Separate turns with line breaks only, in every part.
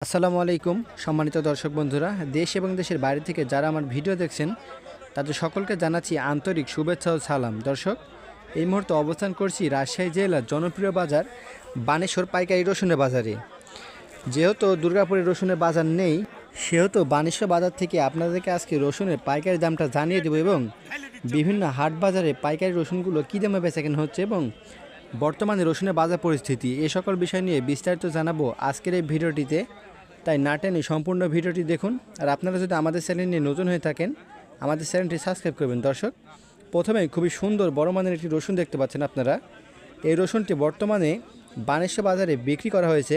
আসসালামু আলাইকুম সম্মানিত দর্শক বন্ধুরা, দেশ এবং দেশের বাইরে থেকে যারা আমার ভিডিও দেখছেন তাদের সকলকে জানাচ্ছি আন্তরিক শুভেচ্ছা ও সালাম। দর্শক, এই মুহূর্তে অবস্থান করছি রাজশাহী জেলার জনপ্রিয় বাজার বানেশ্বর পাইকারি রসুনের বাজারে। যেহেতু দুর্গাপুরের রসুনের বাজার নেই, সেহেতু বানেশ্বর বাজার থেকে আপনাদেরকে আজকে রসুনের পাইকারি দামটা জানিয়ে দেবো এবং বিভিন্ন হাট বাজারে পাইকারি রসুনগুলো কী দামে বেচাকেনা হচ্ছে এবং বর্তমানে রসুনের বাজার পরিস্থিতি, এ সকল বিষয় নিয়ে বিস্তারিত জানাবো আজকের এই ভিডিওটিতে। তাই না টেনে সম্পূর্ণ ভিডিওটি দেখুন। আর আপনারা যদি আমাদের চ্যানেল নিয়ে নতুন হয়ে থাকেন, আমাদের চ্যানেলটি সাবস্ক্রাইব করবেন। দর্শক, প্রথমেই খুবই সুন্দর বড় মানের একটি রসুন দেখতে পাচ্ছেন আপনারা। এই রসুনটি বর্তমানে বানেশ্বর বাজারে বিক্রি করা হয়েছে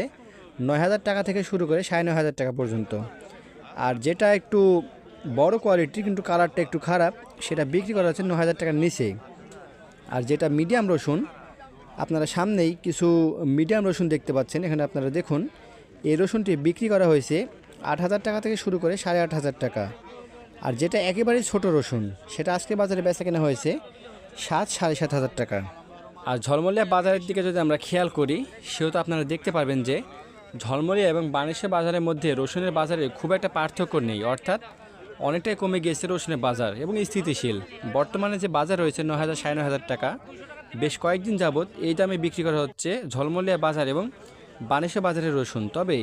9,000 টাকা থেকে শুরু করে 9,500 টাকা পর্যন্ত। আর যেটা একটু বড় কোয়ালিটির কিন্তু কালারটা একটু খারাপ, সেটা বিক্রি করা হচ্ছে 9,000 টাকার নিচে। আর যেটা মিডিয়াম রসুন, আপনারা সামনেই কিছু মিডিয়াম রসুন দেখতে পাচ্ছেন, এখানে আপনারা দেখুন। এই রসুনটি বিক্রি করা হয়েছে 8,000 টাকা থেকে শুরু করে 8,500 টাকা। আর যেটা একেবারেই ছোট রসুন, সেটা আজকে বাজারে বেচা কেনা হয়েছে 7,000-7,500 টাকা। আর ঝলমলিয়া বাজারের দিকে যদি আমরা খেয়াল করি, সেহেতু আপনারা দেখতে পারবেন যে ঝলমলিয়া এবং বানেশ্বর বাজারের মধ্যে রসুনের বাজারে খুব একটা পার্থক্য নেই, অর্থাৎ অনেকটাই কমে গিয়েছে রসুনের বাজার এবং স্থিতিশীল। বর্তমানে যে বাজার রয়েছে 9,000-9,500 টাকা, বেশ কয়েকদিন যাবৎ এই দামে বিক্রি করা হচ্ছে ঝলমলিয়া বাজার এবং বানেশ্বর বাজারের রসুন। তবে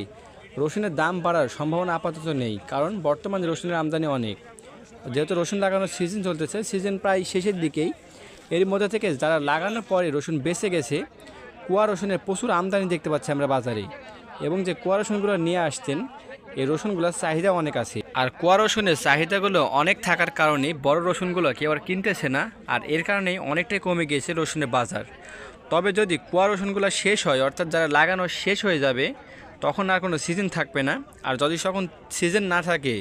রসুনের দাম বাড়ার সম্ভাবনা আপাতত নেই, কারণ বর্তমানে রসুনের আমদানি অনেক। যেহেতু রসুন লাগানোর সিজন চলতেছে, সিজন প্রায় শেষের দিকেই, এর মধ্যে থেকে যারা লাগানোর পরে রসুন বেঁচে গেছে, কুয়া রসুনের প্রচুর আমদানি দেখতে পাচ্ছি আমরা বাজারে। এবং যে কুয়া রসুনগুলো নিয়ে আসছেন, এই রসুনগুলোর চাহিদা অনেক আছে। আর কুয়া রসুনের চাহিদাগুলো অনেক থাকার কারণে বড় রসুনগুলো কেউ আর কিনতেছে না, আর এর কারণেই অনেকটাই কমে গিয়েছে রসুনের বাজার। তবে যদি কুয়া রসুনগুলো শেষ হয়, অর্থাৎ যারা লাগানো শেষ হয়ে যাবে, তখন আর কোনো সিজন থাকবে না। আর যদি তখন সিজন না থাকে,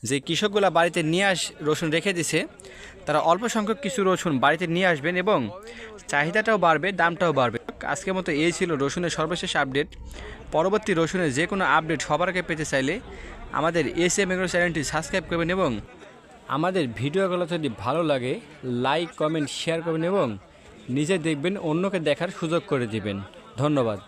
যে কৃষকগুলো বাড়িতে নিয়ে রসুন রেখে দিছে, তারা অল্প সংখ্যক কিছু রসুন বাড়িতে নিয়ে আসবেন এবং চাহিদাটাও বাড়বে, দামটাও বাড়বে। আজকের মতো এই ছিল রসুনের সর্বশেষ আপডেট। পরবর্তী রসুনের যে কোনো আপডেট সবার আগে পেতে চাইলে আমাদের এসএম এগ্রো চ্যানেলটি সাবস্ক্রাইব করবেন এবং আমাদের ভিডিওগুলো যদি ভালো লাগে লাইক, কমেন্ট, শেয়ার করবেন এবং নিজে দেখবেন, অন্যকে দেখার সুযোগ করে দিবেন। ধন্যবাদ।